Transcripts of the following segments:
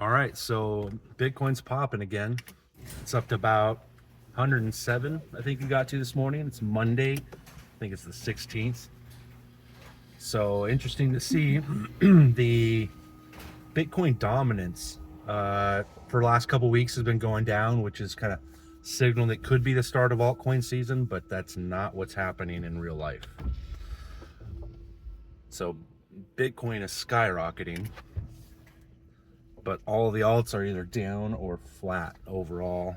All right, so Bitcoin's popping again. It's up to about 107, I think we got to this morning. It's Monday. I think it's the 16th. So interesting to see the Bitcoin dominance for the last couple weeks has been going down, which is kind of signaling it could be the start of altcoin season, but that's not what's happening in real life. So Bitcoin is skyrocketing, but all the alts are either down or flat overall.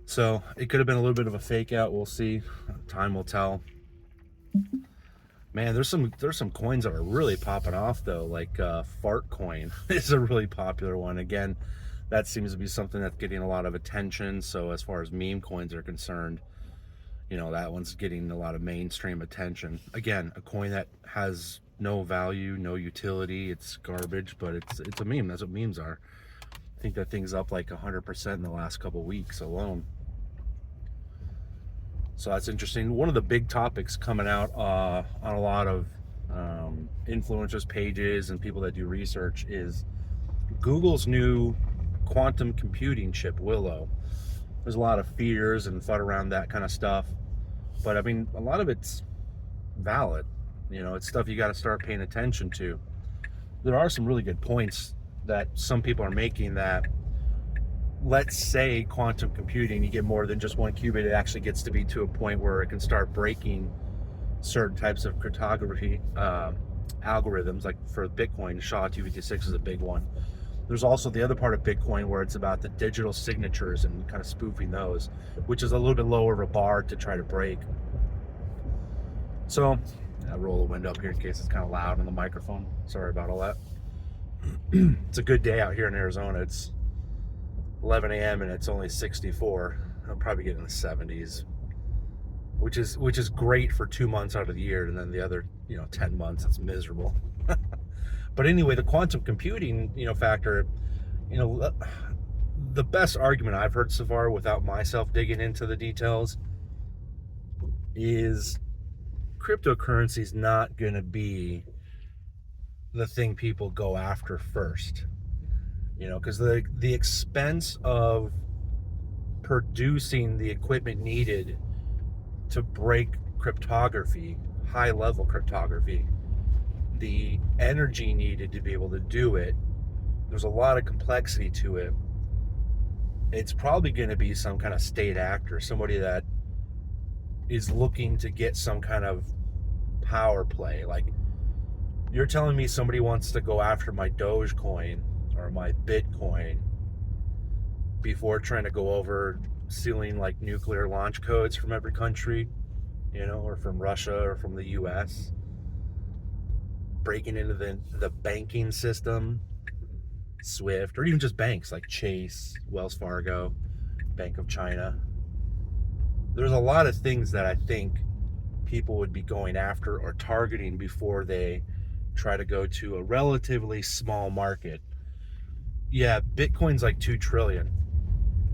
So it could have been a little bit of a fake out. We'll see. Time will tell. Man, there's some coins that are really popping off though, like Fartcoin is a really popular one. Again, that seems to be something that's getting a lot of attention. So as far as meme coins are concerned, you know, that one's getting a lot of mainstream attention. Again, a coin that has no value, no utility. It's garbage, but it's a meme. That's what memes are. I think that thing's up like 100% in the last couple of weeks alone. So that's interesting. One of the big topics coming out on a lot of influencers pages and people that do research is Google's new quantum computing chip, Willow. There's a lot of fears and FUD around that kind of stuff, but I mean, a lot of it's valid. You know, it's stuff you got to start paying attention to. There are some really good points that some people are making that, let's say quantum computing, you get more than just one qubit, it actually gets to be to a point where it can start breaking certain types of cryptography algorithms. Like for Bitcoin, SHA-256 is a big one. There's also the other part of Bitcoin where it's about the digital signatures and kind of spoofing those, which is a little bit lower of a bar to try to break. So I'll roll the window up here in case it's kind of loud on the microphone. Sorry about all that. It's a good day out here in Arizona. It's 11 a.m. and it's only 64. I'll probably get in the 70s, which is great for 2 months out of the year, and then the other 10 months it's miserable. But anyway, the quantum computing factor, the best argument I've heard so far, without myself digging into the details, is cryptocurrency is not going to be the thing people go after first. Because the expense of producing the equipment needed to break cryptography, high level cryptography, the energy needed to be able to do it, there's a lot of complexity to it. It's probably going to be some kind of state actor, somebody that is looking to get some kind of power play. Like, you're telling me somebody wants to go after my DOGE coin or my Bitcoin before trying to go over stealing like nuclear launch codes from every country, or from Russia or from the US, breaking into the banking system, SWIFT, or even just banks like Chase, Wells Fargo, Bank of China. There's a lot of things that I think people would be going after or targeting before they try to go to a relatively small market. Yeah, Bitcoin's like 2 trillion.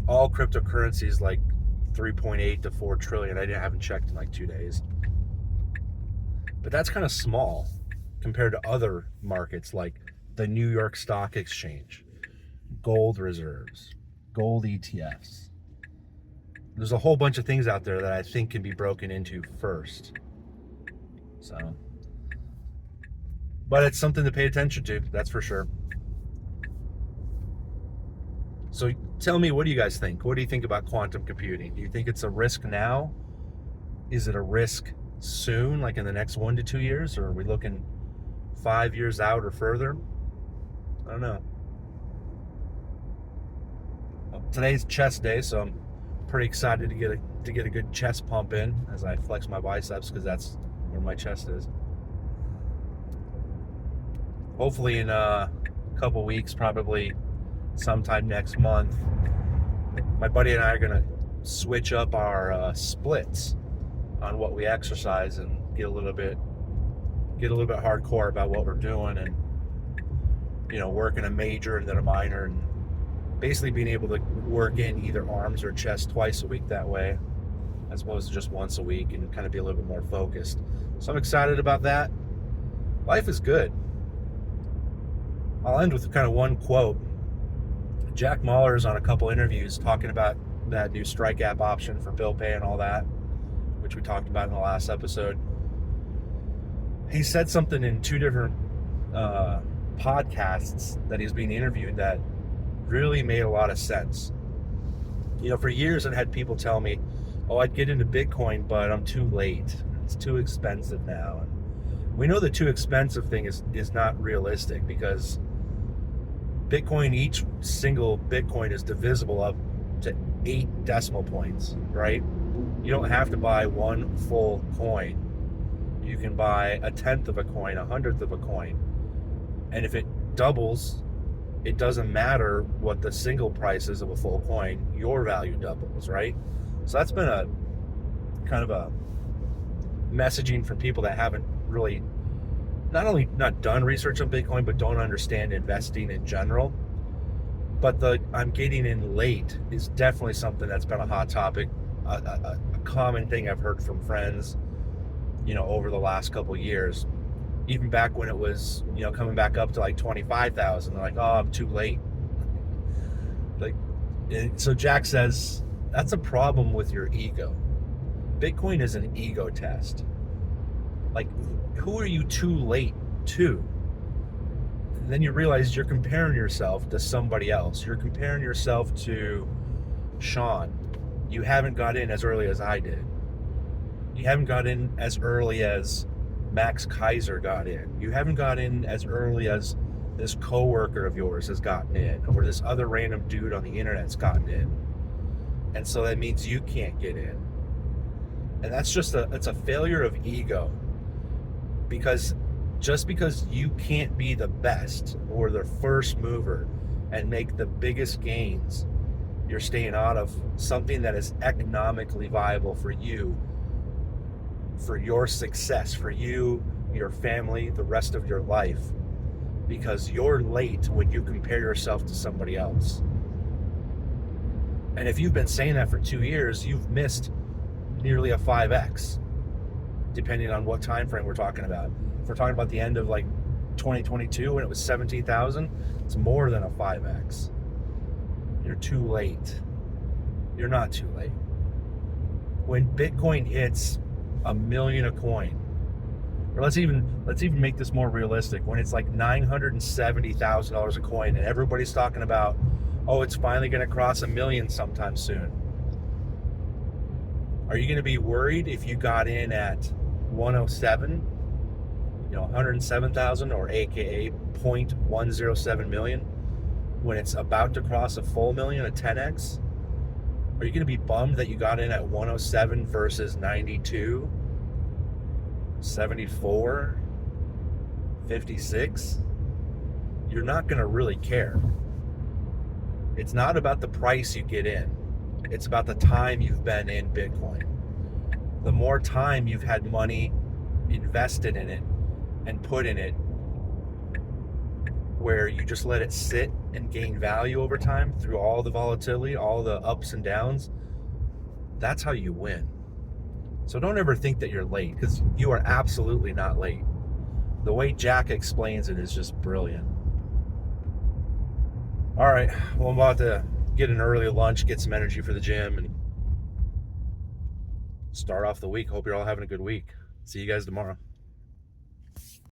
All cryptocurrencies like 3.8 to 4 trillion. I haven't checked in like 2 days. But that's kind of small compared to other markets like the New York Stock Exchange, gold reserves, gold ETFs. There's a whole bunch of things out there that I think can be broken into first. So, but it's something to pay attention to, that's for sure. So tell me, what do you guys think? What do you think about quantum computing? Do you think it's a risk now? Is it a risk soon, like in the next 1 to 2 years? Or are we looking 5 years out or further? I don't know. Well, today's chest day, so I'm pretty excited to get a good chest pump in as I flex my biceps, because that's where my chest is. Hopefully in a couple weeks, probably sometime next month, my buddy and I are gonna switch up our splits on what we exercise and get a little bit hardcore about what we're doing, and working a major and then a minor, and basically being able to work in either arms or chest twice a week that way, as opposed to just once a week, and kind of be a little bit more focused. So I'm excited about that. Life is good. I'll end with kind of one quote. Jack Mahler's on a couple interviews talking about that new Strike app option for bill pay and all that, which we talked about in the last episode. He said something in two different podcasts that he's being interviewed that really made a lot of sense. For years I've had people tell me, oh, I'd get into Bitcoin, but I'm too late. It's too expensive now. And we know the too expensive thing is not realistic, because Bitcoin, each single Bitcoin is divisible up to 8 decimal points, right? You don't have to buy one full coin. You can buy a tenth of a coin, a hundredth of a coin. And if it doubles, it doesn't matter what the single price is of a full coin, your value doubles, right? So that's been a kind of a messaging from people that haven't really not only not done research on Bitcoin, but don't understand investing in general. But the I'm getting in late is definitely something that's been a hot topic, a common thing I've heard from friends, over the last couple of years. Even back when it was, coming back up to like 25,000, they're like, oh, I'm too late. So Jack says, that's a problem with your ego. Bitcoin is an ego test. Like, who are you too late to? And then you realize you're comparing yourself to somebody else. You're comparing yourself to Sean. You haven't got in as early as I did. You haven't got in as early as Max Kaiser got in. You haven't got in as early as this coworker of yours has gotten in, or this other random dude on the internet's gotten in. And so that means you can't get in. And that's it's a failure of ego. Because just because you can't be the best or the first mover and make the biggest gains, you're staying out of something that is economically viable for you, for your success, for you, your family, the rest of your life, because you're late when you compare yourself to somebody else. And if you've been saying that for 2 years, you've missed nearly a 5x, depending on what time frame we're talking about. If we're talking about the end of like 2022 when it was 17,000, it's more than a 5x. You're too late. You're not too late. When Bitcoin hits $1 million a coin, or let's even make this more realistic, when it's like $970,000 a coin and everybody's talking about, oh, it's finally going to cross $1 million sometime soon. Are you going to be worried if you got in at 107, 107,000, or AKA 0.107 million, when it's about to cross a full million, a 10x? Are you going to be bummed that you got in at 107 versus 92, 74, 56? You're not going to really care. It's not about the price you get in. It's about the time you've been in Bitcoin. The more time you've had money invested in it and put in it, where you just let it sit and gain value over time through all the volatility, all the ups and downs, that's how you win. So don't ever think that you're late, because you are absolutely not late. The way Jack explains it is just brilliant. All right, well, I'm about to get an early lunch, get some energy for the gym, and start off the week. Hope you're all having a good week. See you guys tomorrow.